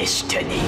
destiny.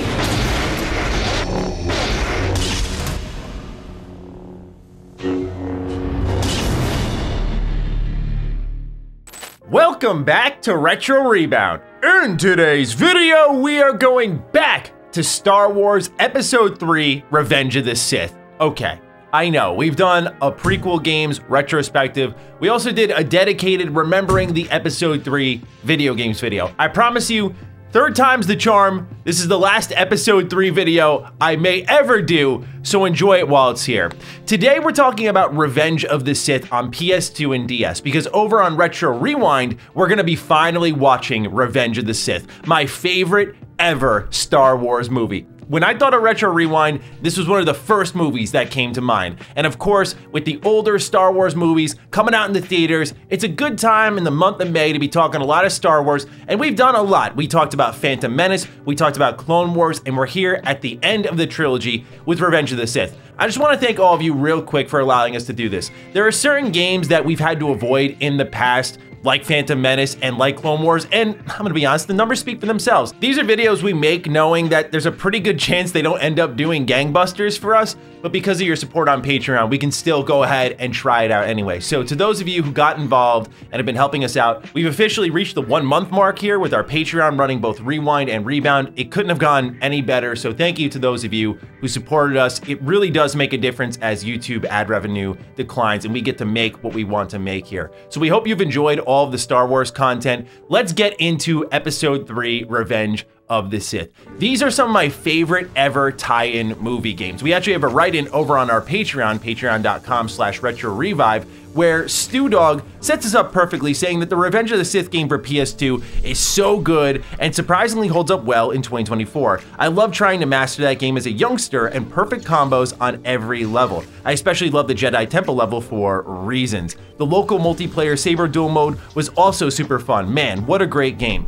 Welcome back to Retro Rebound. In today's video, we are going back to Star Wars Episode 3, Revenge of the Sith. Okay, I know, we've done a prequel games retrospective. We also did a dedicated Remembering the Episode 3 video games video. I promise you, third time's the charm. This is the last Episode 3 video I may ever do, so enjoy it while it's here. Today we're talking about Revenge of the Sith on PS2 and DS, because over on Retro Rewind, we're gonna be finally watching Revenge of the Sith, my favorite ever Star Wars movie. When I thought of Retro Rewind, this was one of the first movies that came to mind. And of course, with the older Star Wars movies coming out in the theaters, it's a good time in the month of May to be talking a lot of Star Wars, and we've done a lot. We talked about Phantom Menace, we talked about Clone Wars, and we're here at the end of the trilogy with Revenge of the Sith. I just want to thank all of you real quick for allowing us to do this. There are certain games that we've had to avoid in the past, like Phantom Menace and like Clone Wars, and I'm gonna be honest, the numbers speak for themselves. These are videos we make knowing that there's a pretty good chance they don't end up doing gangbusters for us, but because of your support on Patreon, we can still go ahead and try it out anyway. So to those of you who got involved and have been helping us out, we've officially reached the 1 month mark here with our Patreon running both Rewind and Rebound. It couldn't have gone any better, so thank you to those of you who supported us. It really does make a difference as YouTube ad revenue declines and we get to make what we want to make here. So we hope you've enjoyed all of the Star Wars content. Let's get into Episode 3, Revenge of the Sith. These are some of my favorite ever tie-in movie games. We actually have a write-in over on our Patreon, patreon.com/retrorevive, where Stu Dog sets us up perfectly, saying that the Revenge of the Sith game for PS2 is so good and surprisingly holds up well in 2024. I love trying to master that game as a youngster and perfect combos on every level. I especially love the Jedi Temple level for reasons. The local multiplayer saber duel mode was also super fun. Man, what a great game.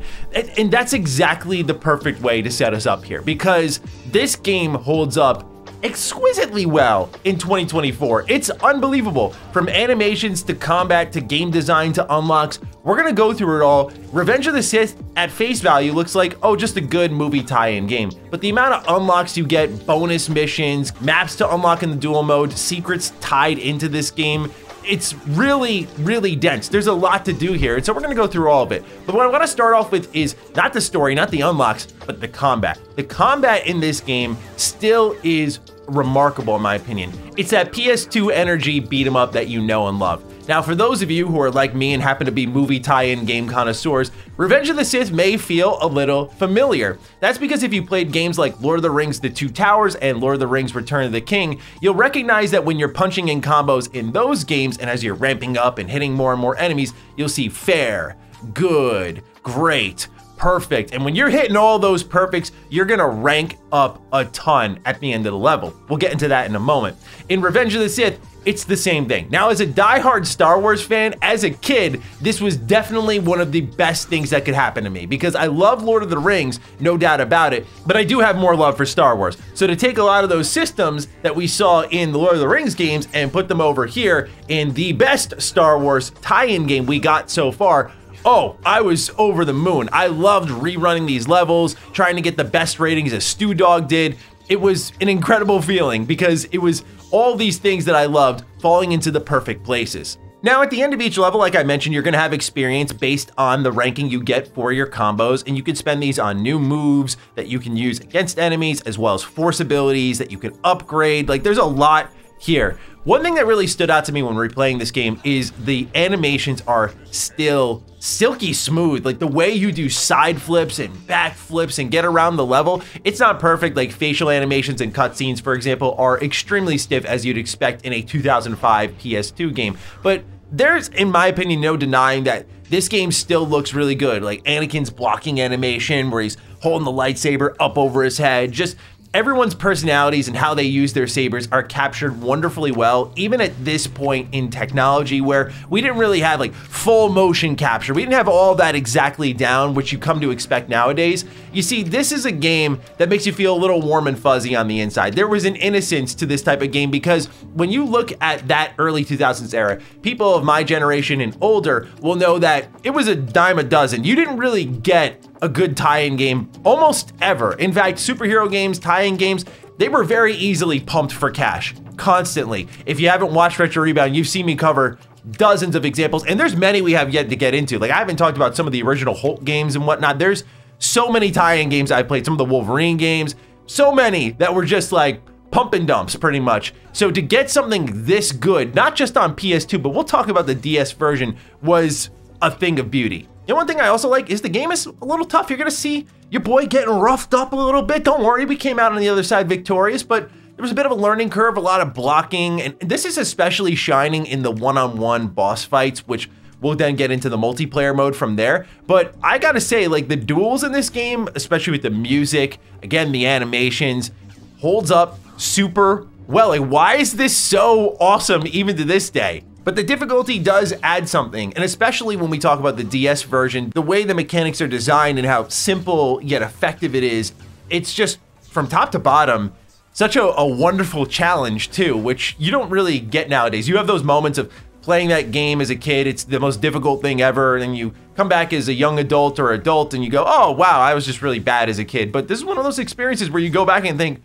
And that's exactly the perfect way to set us up here, because this game holds up exquisitely well in 2024. It's unbelievable. From animations to combat to game design to unlocks, we're gonna go through it all. Revenge of the Sith at face value looks like, oh, just a good movie tie-in game. But the amount of unlocks you get, bonus missions, maps to unlock in the duel mode, secrets tied into this game, it's really, really dense. There's a lot to do here, and so we're gonna go through all of it. But what I wanna start off with is not the story, not the unlocks, but the combat. The combat in this game still is remarkable in my opinion. It's that PS2 energy beat 'em up that you know and love. Now, for those of you who are like me and happen to be movie tie-in game connoisseurs, Revenge of the Sith may feel a little familiar. That's because if you played games like Lord of the Rings The Two Towers and Lord of the Rings Return of the King, you'll recognize that when you're punching in combos in those games and as you're ramping up and hitting more and more enemies, you'll see fair, good, great, perfect. And when you're hitting all those perfects, you're gonna rank up a ton at the end of the level. We'll get into that in a moment. In Revenge of the Sith, it's the same thing. Now, as a diehard Star Wars fan, as a kid, this was definitely one of the best things that could happen to me, because I love Lord of the Rings, no doubt about it, but I do have more love for Star Wars. So to take a lot of those systems that we saw in the Lord of the Rings games and put them over here in the best Star Wars tie-in game we got so far, oh, I was over the moon. I loved rerunning these levels, trying to get the best ratings as Stu Dog did. It was an incredible feeling because it was all these things that I loved falling into the perfect places. Now, at the end of each level, like I mentioned, you're gonna have experience based on the ranking you get for your combos, and you can spend these on new moves that you can use against enemies, as well as force abilities that you can upgrade. Like, there's a lot here. One thing that really stood out to me when replaying this game is the animations are still silky smooth. Like the way you do side flips and back flips and get around the level, it's not perfect. Like facial animations and cutscenes, for example, are extremely stiff as you'd expect in a 2005 PS2 game. But there's, in my opinion, no denying that this game still looks really good. Like Anakin's blocking animation where he's holding the lightsaber up over his head, just Everyone's personalities and how they use their sabers are captured wonderfully well, even at this point in technology where we didn't really have like full motion capture. We didn't have all that exactly down, which you come to expect nowadays. You see, this is a game that makes you feel a little warm and fuzzy on the inside. There was an innocence to this type of game because when you look at that early 2000s era, people of my generation and older will know that it was a dime a dozen. You didn't really get a good tie-in game almost ever. In fact, superhero games, tie-in games, they were very easily pumped for cash, constantly. If you haven't watched Retro Rebound, you've seen me cover dozens of examples, and there's many we have yet to get into. Like, I haven't talked about some of the original Hulk games and whatnot. There's so many tie-in games I've played, some of the Wolverine games, so many that were just like pump and dumps pretty much. So to get something this good, not just on PS2, but we'll talk about the DS version, was a thing of beauty. And one thing I also like is the game is a little tough. You're gonna see your boy getting roughed up a little bit. Don't worry, we came out on the other side victorious, but there was a bit of a learning curve, a lot of blocking, and this is especially shining in the one-on-one boss fights, which we'll then get into the multiplayer mode from there. But I gotta say, like, the duels in this game, especially with the music, again, the animations, holds up super well. Like, why is this so awesome even to this day? But the difficulty does add something, and especially when we talk about the DS version, the way the mechanics are designed and how simple yet effective it is, it's just from top to bottom, such a wonderful challenge too, which you don't really get nowadays. You have those moments of playing that game as a kid, it's the most difficult thing ever, and then you come back as a young adult or adult and you go, oh wow, I was just really bad as a kid. But this is one of those experiences where you go back and think,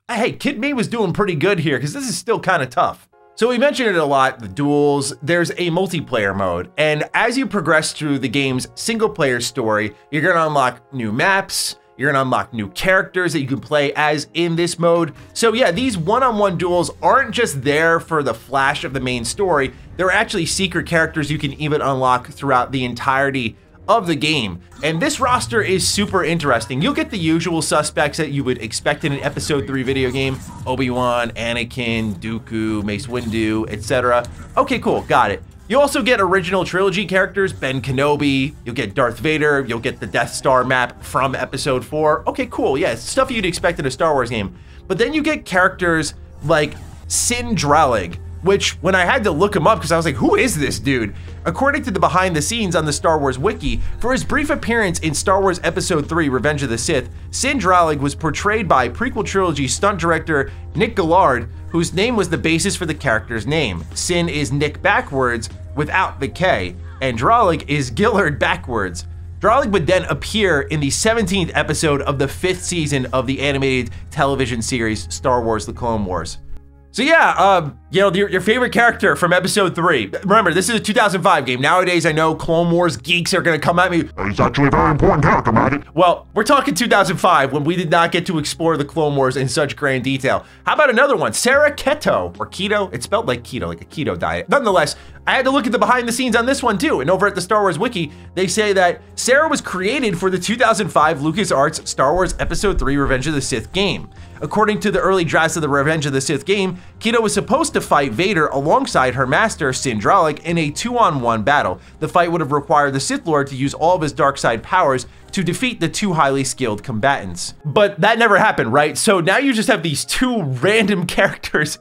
hey, kid me was doing pretty good here, because this is still kind of tough. So we mentioned it a lot, the duels, there's a multiplayer mode, and as you progress through the game's single player story, you're gonna unlock new maps, you're gonna unlock new characters that you can play as in this mode. So yeah, these one-on-one duels aren't just there for the flash of the main story, they're actually secret characters you can even unlock throughout the entirety of the game. And this roster is super interesting. You'll get the usual suspects that you would expect in an episode 3 video game. Obi-Wan, Anakin, Dooku, Mace Windu, etc. Okay, cool, got it. You also get original trilogy characters, Ben Kenobi, you'll get Darth Vader, you'll get the Death Star map from episode 4. Okay, cool, yeah, stuff you'd expect in a Star Wars game. But then you get characters like Sin Dralig, which when I had to look him up because I was like, who is this dude? According to the behind the scenes on the Star Wars wiki, for his brief appearance in Star Wars Episode 3, Revenge of the Sith, Sin Dralig was portrayed by prequel trilogy stunt director Nick Gillard, whose name was the basis for the character's name. Sin is Nick backwards without the K, and Dralig is Gillard backwards. Dralig would then appear in the 17th episode of the 5th season of the animated television series Star Wars: The Clone Wars. So yeah, you know, your favorite character from episode 3. Remember, this is a 2005 game. Nowadays, I know Clone Wars geeks are gonna come at me. He's actually a very important character, Maddie. Well, we're talking 2005 when we did not get to explore the Clone Wars in such grand detail. How about another one? Sarah Keto, or Keto? It's spelled like keto, like a keto diet. Nonetheless, I had to look at the behind the scenes on this one too, and over at the Star Wars wiki, they say that Sarah was created for the 2005 LucasArts Star Wars Episode 3 Revenge of the Sith game. According to the early drafts of the Revenge of the Sith game, Keto was supposed to fight Vader alongside her master, Sin Dralig, in a 2-on-1 battle. The fight would have required the Sith Lord to use all of his dark side powers to defeat the two highly skilled combatants. But that never happened, right? So now you just have these two random characters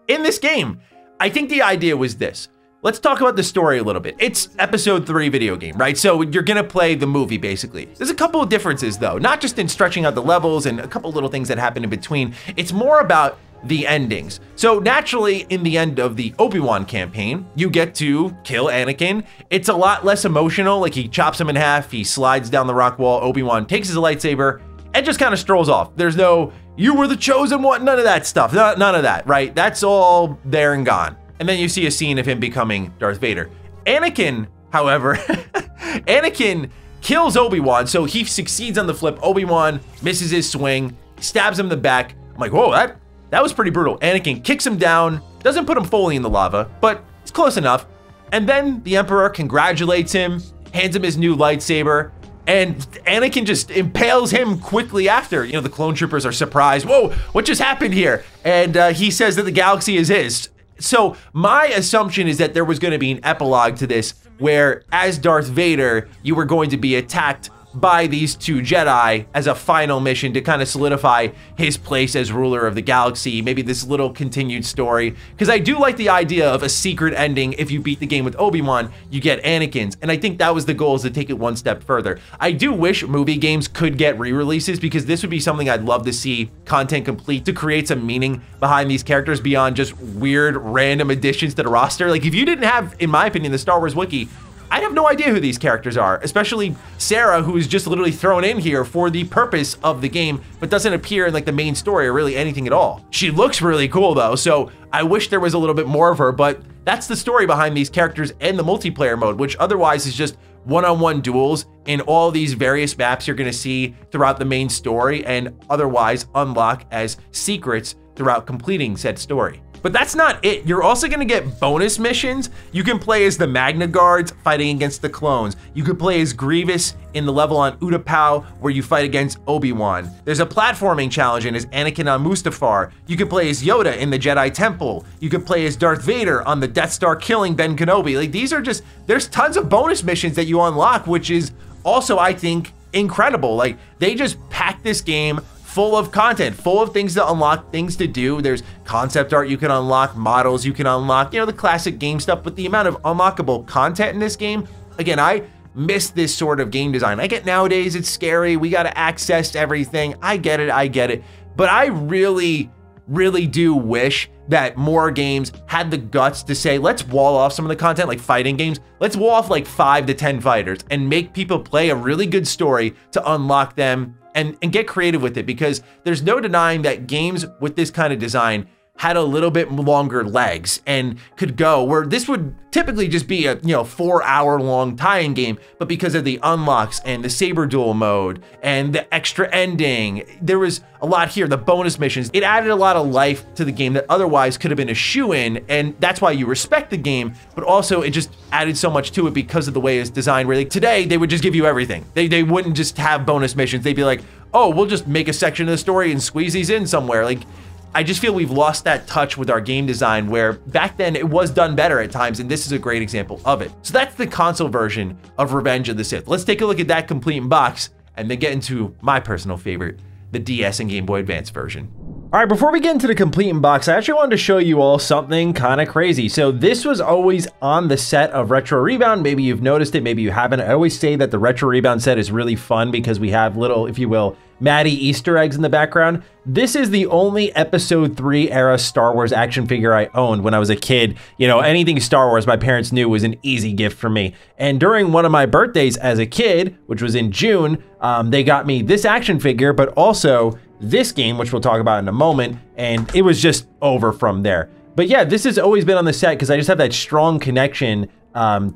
in this game. I think the idea was this. Let's talk about the story a little bit. It's episode 3 video game, right? So you're gonna play the movie, basically. There's a couple of differences though, not just in stretching out the levels and a couple little things that happen in between. It's more about the endings. So naturally, in the end of the Obi-Wan campaign, you get to kill Anakin. It's a lot less emotional, like he chops him in half, he slides down the rock wall, Obi-Wan takes his lightsaber, and just kind of strolls off. There's no, you were the chosen one, none of that stuff, none of that, right? That's all there and gone. And then you see a scene of him becoming Darth Vader. Anakin, however, Anakin kills Obi-Wan, so he succeeds on the flip. Obi-Wan misses his swing, stabs him in the back. I'm like, whoa, that was pretty brutal. Anakin kicks him down, doesn't put him fully in the lava, but it's close enough. And then the Emperor congratulates him, hands him his new lightsaber, and Anakin just impales him quickly after. You know, the clone troopers are surprised. Whoa, what just happened here? And he says that the galaxy is his. So my assumption is that there was going to be an epilogue to this where as Darth Vader, you were going to be attacked by these two Jedi as a final mission to kind of solidify his place as ruler of the galaxy. Maybe this little continued story, because I do like the idea of a secret ending. If you beat the game with Obi-Wan, you get Anakin's, and I think that was the goal, is to take it one step further. I do wish movie games could get re-releases, because this would be something I'd love to see content complete to create some meaning behind these characters beyond just weird random additions to the roster. Like, if you didn't have, in my opinion, the Star Wars wiki, I have no idea who these characters are, especially Sarah, who is just literally thrown in here for the purpose of the game, but doesn't appear in like the main story or really anything at all. She looks really cool though, so I wish there was a little bit more of her, but that's the story behind these characters and the multiplayer mode, which otherwise is just one-on-one duels in all these various maps you're gonna see throughout the main story and otherwise unlock as secrets throughout completing said story. But that's not it. You're also gonna get bonus missions. You can play as the Magna Guards fighting against the clones. You could play as Grievous in the level on Utapau where you fight against Obi-Wan. There's a platforming challenge in as Anakin on Mustafar. You could play as Yoda in the Jedi Temple. You could play as Darth Vader on the Death Star killing Ben Kenobi. Like, these are just, there's tons of bonus missions that you unlock, which is also, I think, incredible. Like, they just packed this game full of content, full of things to unlock, things to do. There's concept art you can unlock, models you can unlock, you know, the classic game stuff, but the amount of unlockable content in this game, again, I miss this sort of game design. I get nowadays it's scary, we gotta access everything. I get it, but I really do wish that more games had the guts to say, let's wall off some of the content, like fighting games. Let's wall off like 5 to 10 fighters and make people play a really good story to unlock them and get creative with it, because there's no denying that games with this kind of design had a little bit longer legs and could go where this would typically just be a 4-hour long tie-in game, but because of the unlocks and the saber duel mode and the extra ending, there was a lot here, the bonus missions, it added a lot of life to the game that otherwise could have been a shoe-in, and that's why you respect the game, but also it just added so much to it because of the way it's designed, where like today they would just give you everything. They wouldn't just have bonus missions, they'd be like, oh, we'll just make a section of the story and squeeze these in somewhere. Like, I just feel we've lost that touch with our game design, where back then it was done better at times, and this is a great example of it. So that's the console version of Revenge of the Sith. Let's take a look at that complete in box and then get into my personal favorite, the DS and Game Boy Advance version. All right, before we get into the complete in box, I actually wanted to show you all something kind of crazy. So this was always on the set of Retro Rebound. Maybe you've noticed it, maybe you haven't. I always say that the Retro Rebound set is really fun because we have little, if you will, Maddie Easter eggs in the background. This is the only Episode 3 era Star Wars action figure I owned when I was a kid. You know, anything Star Wars my parents knew was an easy gift for me. And during one of my birthdays as a kid, which was in June, they got me this action figure, but also this game, which we'll talk about in a moment, and it was just over from there. But yeah, this has always been on the set because I just have that strong connection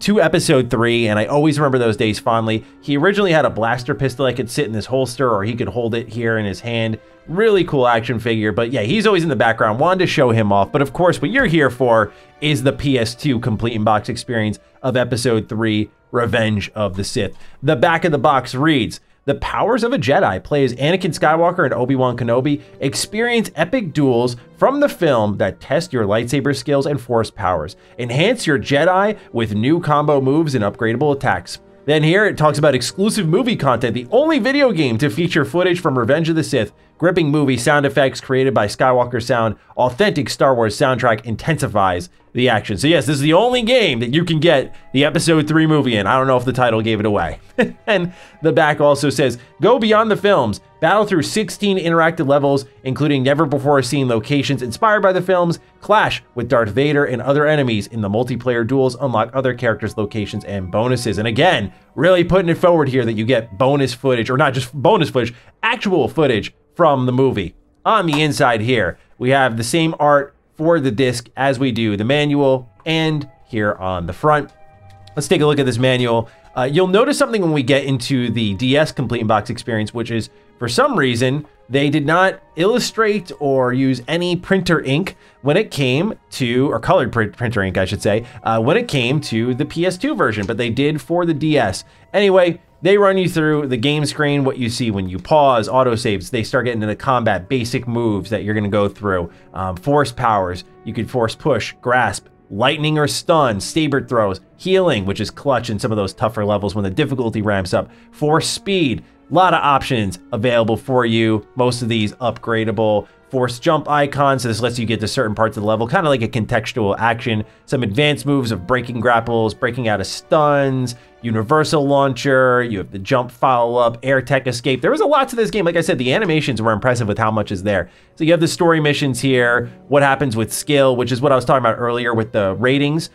to Episode 3, and I always remember those days fondly. He originally had a blaster pistol that could sit in this holster, or he could hold it here in his hand. Really cool action figure, but yeah, he's always in the background. Wanted to show him off, but of course, what you're here for is the PS2 complete in box experience of Episode 3, Revenge of the Sith. The back of the box reads, the powers of a Jedi. Play as Anakin Skywalker and Obi-Wan Kenobi. Experience epic duels from the film that test your lightsaber skills and force powers. Enhance your Jedi with new combo moves and upgradable attacks. Then here it talks about exclusive movie content, the only video game to feature footage from Revenge of the Sith, gripping movie sound effects created by Skywalker Sound, authentic Star Wars soundtrack intensifies the action. So yes, this is the only game that you can get the Episode 3 movie in. I don't know if the title gave it away. And the back also says, go beyond the films, battle through 16 interactive levels, including never before seen locations inspired by the films, clash with Darth Vader and other enemies in the multiplayer duels, unlock other characters, locations, and bonuses. And again, really putting it forward here that you get bonus footage, or not just bonus footage, actual footage from the movie. On the inside here, we have the same art for the disc as we do the manual, and here on the front. Let's take a look at this manual. You'll notice something when we get into the DS complete in box experience, which is, for some reason, they did not illustrate or use any printer ink when it came to, or colored printer ink, I should say, when it came to the PS2 version, but they did for the DS. Anyway, they run you through the game screen, what you see when you pause, autosaves. They start getting into combat, basic moves that you're going to go through, force powers. You could force push, grasp, lightning or stun, saber throws, healing, which is clutch in some of those tougher levels when the difficulty ramps up, force speed. A lot of options available for you. Most of these upgradable. Force jump icons, so this lets you get to certain parts of the level, kind of like a contextual action. Some advanced moves of breaking grapples, breaking out of stuns, universal launcher, you have the jump follow-up, air tech escape. There was a lot to this game. Like I said, the animations were impressive with how much is there. So you have the story missions here, what happens with skill, which is what I was talking about earlier with the ratings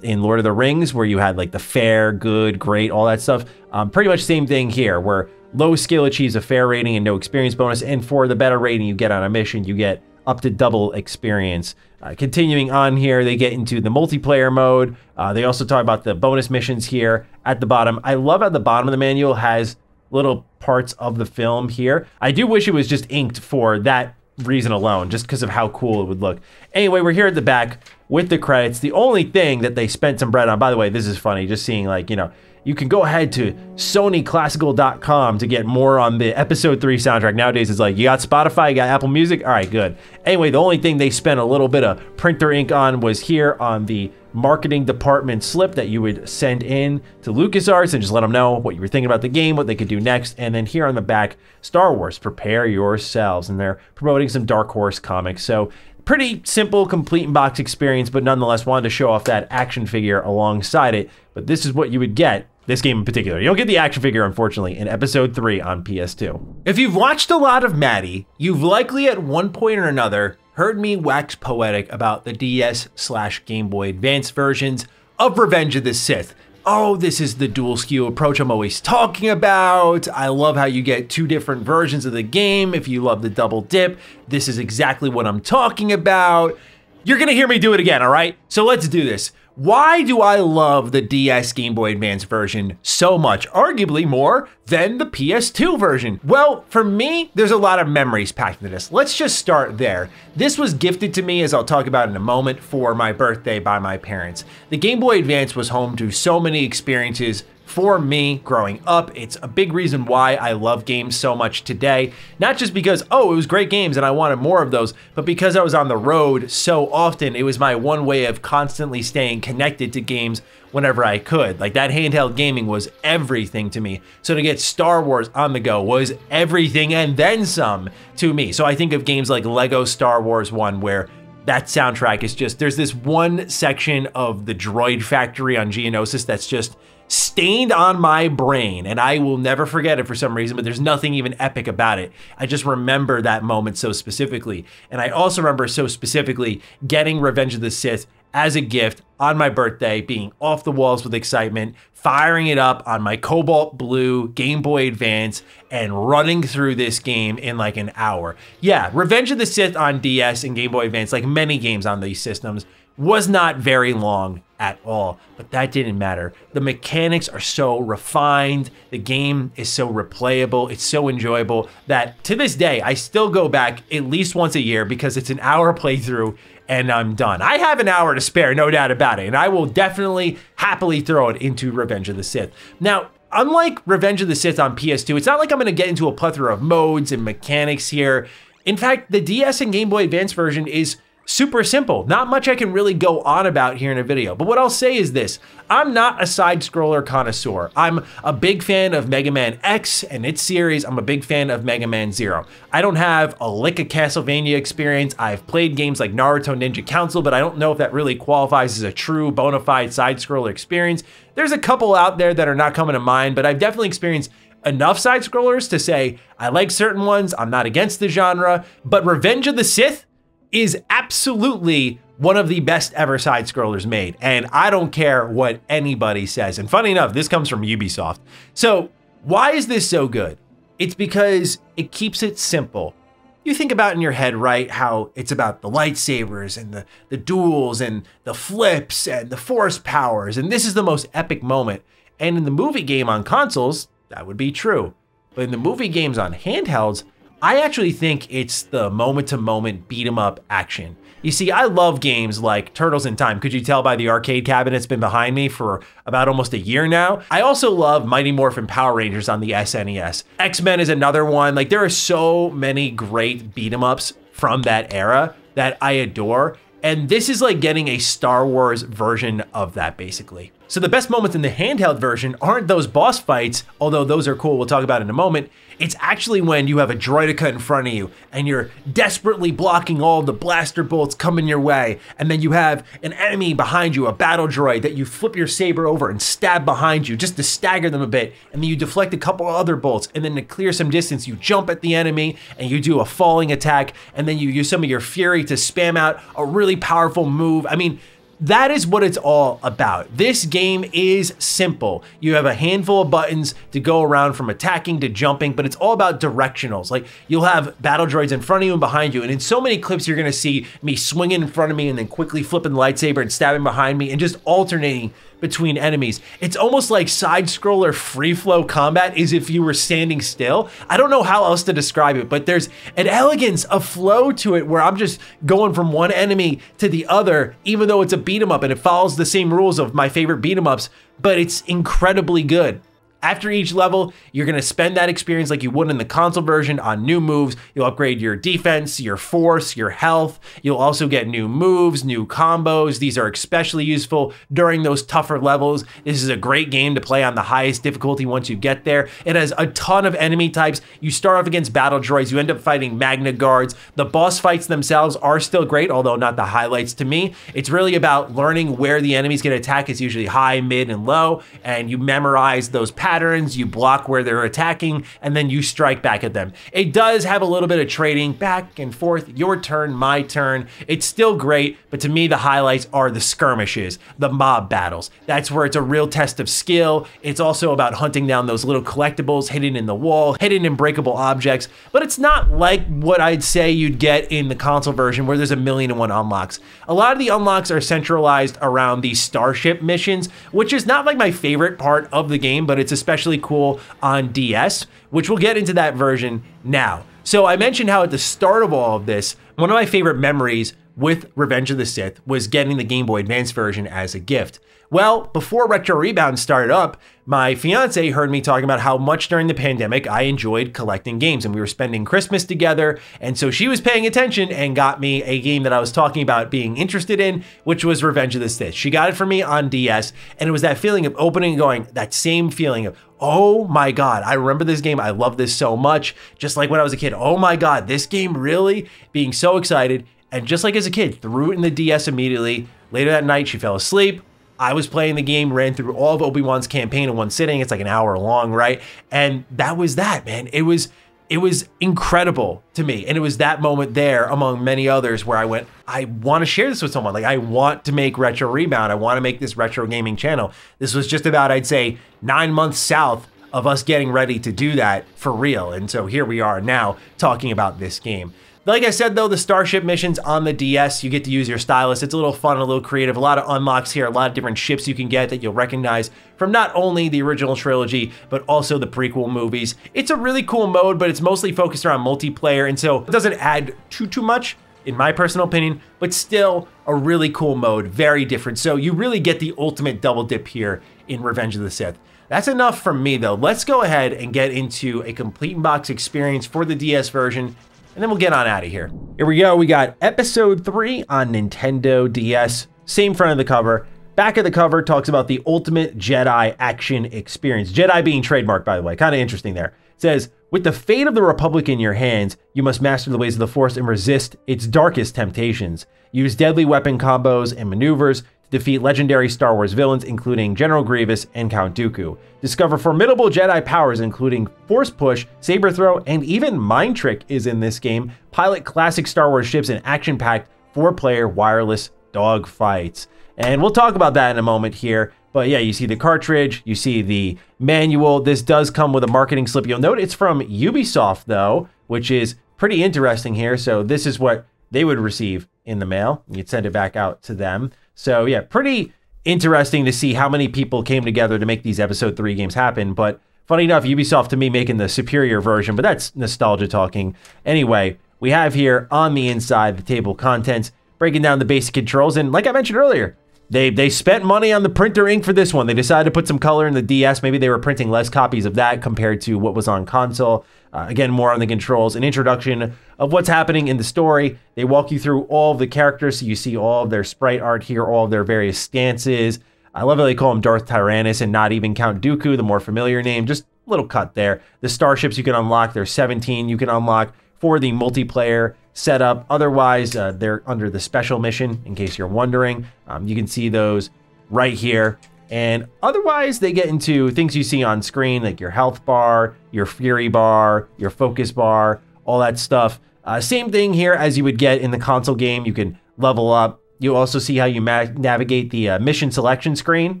in Lord of the Rings, where you had like the fair, good, great, all that stuff. Pretty much same thing here, where low skill achieves a fair rating and no experience bonus, and for the better rating you get on a mission, you get up to double experience. Continuing on here, they get into the multiplayer mode. They also talk about the bonus missions here at the bottom. I love how the bottom of the manual has little parts of the film here. I do wish it was just inked for that reason alone, just because of how cool it would look. Anyway, we're here at the back with the credits. The only thing that they spent some bread on, by the way, this is funny, just seeing like, you know, you can go ahead to sonyclassical.com to get more on the episode 3 soundtrack. Nowadays, it's like, you got Spotify, you got Apple Music, all right, good. Anyway, the only thing they spent a little bit of printer ink on was here on the marketing department slip that you would send in to LucasArts and just let them know what you were thinking about the game, what they could do next. And then here on the back, Star Wars, prepare yourselves. And they're promoting some Dark Horse comics. So pretty simple, complete in-box experience, but nonetheless wanted to show off that action figure alongside it. But this is what you would get. This game in particular. You don't get the action figure, unfortunately, in episode 3 on PS2. If you've watched a lot of Maddie, you've likely at one point or another heard me wax poetic about the DS/Game Boy Advance versions of Revenge of the Sith. Oh, this is the dual SKU approach I'm always talking about. I love how you get 2 different versions of the game. If you love the double dip, this is exactly what I'm talking about. You're gonna hear me do it again, all right? So let's do this. Why do I love the DS Game Boy Advance version so much, arguably more than the PS2 version? Well, for me, there's a lot of memories packed into this. Let's just start there. This was gifted to me, as I'll talk about in a moment, for my birthday by my parents. The Game Boy Advance was home to so many experiences for me growing up. It's a big reason why I love games so much today. Not just because, oh, it was great games and I wanted more of those, but because I was on the road so often, it was my one way of constantly staying connected to games whenever I could. Like, that handheld gaming was everything to me. So to get Star Wars on the go was everything and then some to me. So I think of games like Lego Star Wars 1, where that soundtrack is just, there's this one section of the droid factory on Geonosis that's just stained on my brain, and I will never forget it for some reason, but there's nothing even epic about it. I just remember that moment so specifically. And I also remember so specifically getting Revenge of the Sith as a gift on my birthday, being off the walls with excitement, firing it up on my cobalt blue Game Boy Advance and running through this game in like an hour. Yeah, Revenge of the Sith on DS and Game Boy Advance, like many games on these systems, was not very long at all, but that didn't matter. The mechanics are so refined, the game is so replayable, it's so enjoyable that to this day, I still go back at least once a year because it's an hour playthrough and I'm done. I have an hour to spare, no doubt about it, and I will definitely happily throw it into Revenge of the Sith. Now, unlike Revenge of the Sith on PS2, it's not like I'm gonna get into a plethora of modes and mechanics here. In fact, the DS and Game Boy Advance version is super simple. Not much I can really go on about here in a video, but what I'll say is this: I'm not a side-scroller connoisseur. I'm a big fan of Mega Man X and its series. I'm a big fan of Mega Man Zero. I don't have a lick of Castlevania experience. I've played games like Naruto Ninja Council, but I don't know if that really qualifies as a true bona fide side-scroller experience. There's a couple out there that are not coming to mind, but I've definitely experienced enough side-scrollers to say I like certain ones, I'm not against the genre, but Revenge of the Sith is absolutely one of the best ever side-scrollers made, and I don't care what anybody says. And funny enough, this comes from Ubisoft. So why is this so good? It's because it keeps it simple. You think about in your head, right, how it's about the lightsabers and the duels and the flips and the force powers, and this is the most epic moment. And in the movie game on consoles, that would be true. But in the movie games on handhelds, I actually think it's the moment-to-moment beat-em-up action. You see, I love games like Turtles in Time. Could you tell by the arcade cabinet it's been behind me for about almost a year now? I also love Mighty Morphin Power Rangers on the SNES. X-Men is another one. Like, there are so many great beat-em-ups from that era that I adore. And this is like getting a Star Wars version of that, basically. So the best moments in the handheld version aren't those boss fights, although those are cool, we'll talk about in a moment. It's actually when you have a droideka in front of you and you're desperately blocking all the blaster bolts coming your way, and then you have an enemy behind you, a battle droid, that you flip your saber over and stab behind you just to stagger them a bit, and then you deflect a couple of other bolts, and then to clear some distance, you jump at the enemy and you do a falling attack, and then you use some of your fury to spam out a really powerful move. I mean, that is what it's all about. This game is simple. You have a handful of buttons to go around from attacking to jumping, but it's all about directionals. Like, you'll have battle droids in front of you and behind you, and in so many clips you're gonna see me swinging in front of me and then quickly flipping the lightsaber and stabbing behind me and just alternating between enemies. It's almost like side-scroller free-flow combat as if you were standing still. I don't know how else to describe it, but there's an elegance, a flow to it where I'm just going from one enemy to the other, even though it's a beat 'em up and it follows the same rules of my favorite beat 'em ups, but it's incredibly good. After each level, you're gonna spend that experience like you would in the console version on new moves. You'll upgrade your defense, your force, your health. You'll also get new moves, new combos. These are especially useful during those tougher levels. This is a great game to play on the highest difficulty once you get there. It has a ton of enemy types. You start off against battle droids. You end up fighting Magna Guards. The boss fights themselves are still great, although not the highlights to me. It's really about learning where the enemies can attack. It's usually high, mid, and low, and you memorize those patterns. You block where they're attacking, and then you strike back at them. It does have a little bit of trading back and forth, your turn, my turn. It's still great, but to me, the highlights are the skirmishes, the mob battles. That's where it's a real test of skill. It's also about hunting down those little collectibles hidden in the wall, hidden in breakable objects, but it's not like what I'd say you'd get in the console version where there's 1,000,001 unlocks. A lot of the unlocks are centralized around the starship missions, which is not like my favorite part of the game, but it's especially cool on DS, which we'll get into that version now. So I mentioned how at the start of all of this, one of my favorite memories with Revenge of the Sith was getting the Game Boy Advance version as a gift. Well, before Retro Rebound started up, my fiance heard me talking about how much during the pandemic I enjoyed collecting games, and we were spending Christmas together, and so she was paying attention and got me a game that I was talking about being interested in, which was Revenge of the Sith. She got it for me on DS, and it was that feeling of opening and going, that same feeling of, oh my God, I remember this game, I love this so much, just like when I was a kid. Oh my God, this game really? Being so excited, and just like as a kid, threw it in the DS immediately. Later that night, she fell asleep. I was playing the game, ran through all of Obi-Wan's campaign in one sitting. It's like an hour long, right? And that was that, man. It was incredible to me. And it was that moment there, among many others, where I went, I want to share this with someone. Like, I want to make Retro Rebound. I want to make this retro gaming channel. This was just about, I'd say, 9 months south of us getting ready to do that for real. And so here we are now talking about this game. Like I said, though, the Starship missions on the DS, you get to use your stylus. It's a little fun, a little creative, a lot of unlocks here, a lot of different ships you can get that you'll recognize from not only the original trilogy, but also the prequel movies. It's a really cool mode, but it's mostly focused around multiplayer, and so it doesn't add too much, in my personal opinion, but still a really cool mode, very different. So you really get the ultimate double dip here in Revenge of the Sith. That's enough from me, though. Let's go ahead and get into a complete box experience for the DS version, and then we'll get on out of here. Here we go. We got Episode 3 on Nintendo DS. Same front of the cover. Back of the cover talks about the ultimate Jedi action experience. Jedi being trademarked, by the way. Kind of interesting there. It says, with the fate of the Republic in your hands, you must master the ways of the Force and resist its darkest temptations. Use deadly weapon combos and maneuvers to defeat legendary Star Wars villains, including General Grievous and Count Dooku. Discover formidable Jedi powers, including Force Push, Saber Throw, and even Mind Trick is in this game. Pilot classic Star Wars ships in action-packed 4-player wireless dogfights. And we'll talk about that in a moment here. But yeah, you see the cartridge, you see the manual. This does come with a marketing slip. You'll note it's from Ubisoft, though, which is pretty interesting here. So this is what they would receive in the mail. You'd send it back out to them. So yeah, pretty interesting to see how many people came together to make these Episode 3 games happen. But funny enough, Ubisoft to me making the superior version, but that's nostalgia talking. Anyway, we have here on the inside the table of contents, breaking down the basic controls. And like I mentioned earlier, they spent money on the printer ink for this one. They decided to put some color in the DS. Maybe they were printing less copies of that compared to what was on console. Again, more on the controls, an introduction of what's happening in the story. They walk you through all of the characters, so you see all of their sprite art here, all of their various stances. I love how they call him Darth Tyrannus and not even Count Dooku, the more familiar name. Just a little cut there. The starships you can unlock, there's 17 you can unlock for the multiplayer setup. Otherwise, they're under the special mission, in case you're wondering. You can see those right here. And otherwise, they get into things you see on screen, like your health bar, your fury bar, your focus bar, all that stuff. Same thing here as you would get in the console game. You can level up. You also see how you navigate the mission selection screen.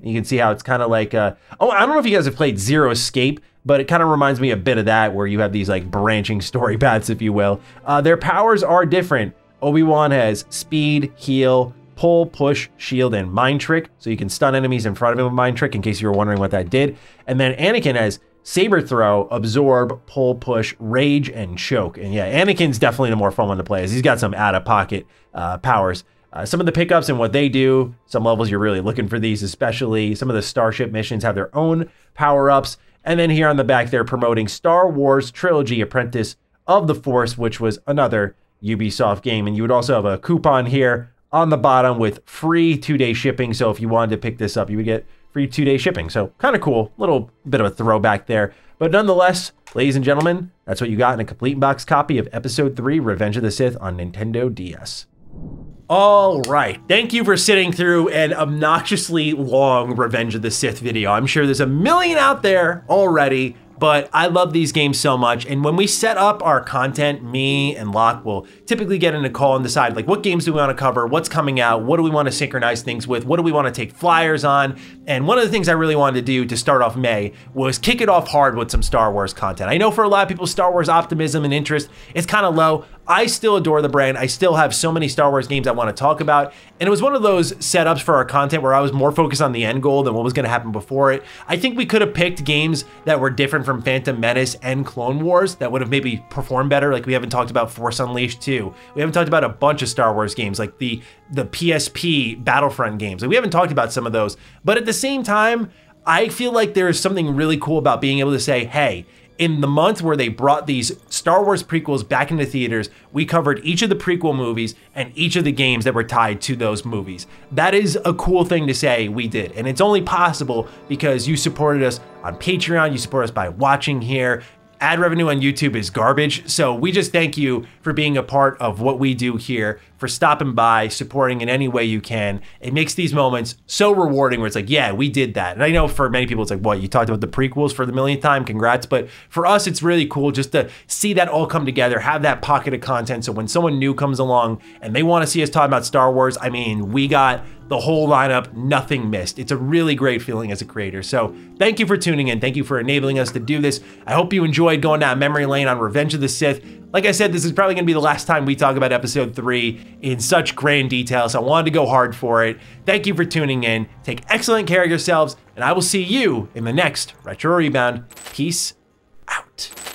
You can see how it's kind of like, oh, I don't know if you guys have played Zero Escape, but it kind of reminds me a bit of that, where you have these like branching story paths, if you will. Their powers are different. Obi-Wan has speed, heal, pull, push, shield, and mind trick. So you can stun enemies in front of him with mind trick, in case you were wondering what that did. And then Anakin has saber throw, absorb, pull, push, rage, and choke. And yeah, Anakin's definitely the more fun one to play, as he's got some out-of-pocket powers. Some of the pickups and what they do, some levels you're really looking for these, especially some of the Starship missions have their own power-ups. And then here on the back, they're promoting Star Wars Trilogy Apprentice of the Force, which was another Ubisoft game. And you would also have a coupon here on the bottom with free 2-day shipping. So if you wanted to pick this up, you would get free 2-day shipping. So kind of cool, little bit of a throwback there. But nonetheless, ladies and gentlemen, that's what you got in a complete box copy of Episode 3, Revenge of the Sith on Nintendo DS. All right, thank you for sitting through an obnoxiously long Revenge of the Sith video. I'm sure there's a million out there already, but I love these games so much. And when we set up our content, me and Locke will typically get in a call and decide, like, what games do we want to cover? What's coming out? What do we want to synchronize things with? What do we want to take flyers on? And one of the things I really wanted to do to start off May was kick it off hard with some Star Wars content. I know for a lot of people, Star Wars optimism and interest is kind of low. I still adore the brand. I still have so many Star Wars games I want to talk about. And it was one of those setups for our content where I was more focused on the end goal than what was going to happen before it. I think we could have picked games that were different from Phantom Menace and Clone Wars that would have maybe performed better. Like, we haven't talked about Force Unleashed 2. We haven't talked about a bunch of Star Wars games, like the PSP Battlefront games. Like, we haven't talked about some of those. But at the same time, I feel like there's something really cool about being able to say, hey, in the month where they brought these Star Wars prequels back into theaters, we covered each of the prequel movies and each of the games that were tied to those movies. That is a cool thing to say we did. And it's only possible because you supported us on Patreon, you support us by watching here. Ad revenue on YouTube is garbage. So we just thank you for being a part of what we do here, for stopping by, supporting in any way you can. It makes these moments so rewarding where it's like, yeah, we did that. And I know for many people, it's like, what, you talked about the prequels for the millionth time? Congrats. But for us, it's really cool just to see that all come together, have that pocket of content. So when someone new comes along and they want to see us talk about Star Wars, I mean, we got the whole lineup, nothing missed. It's a really great feeling as a creator. So thank you for tuning in. Thank you for enabling us to do this. I hope you enjoyed going down memory lane on Revenge of the Sith. Like I said, this is probably gonna be the last time we talk about episode 3 in such grand detail, so I wanted to go hard for it. Thank you for tuning in. Take excellent care of yourselves, and I will see you in the next Retro Rebound. Peace out.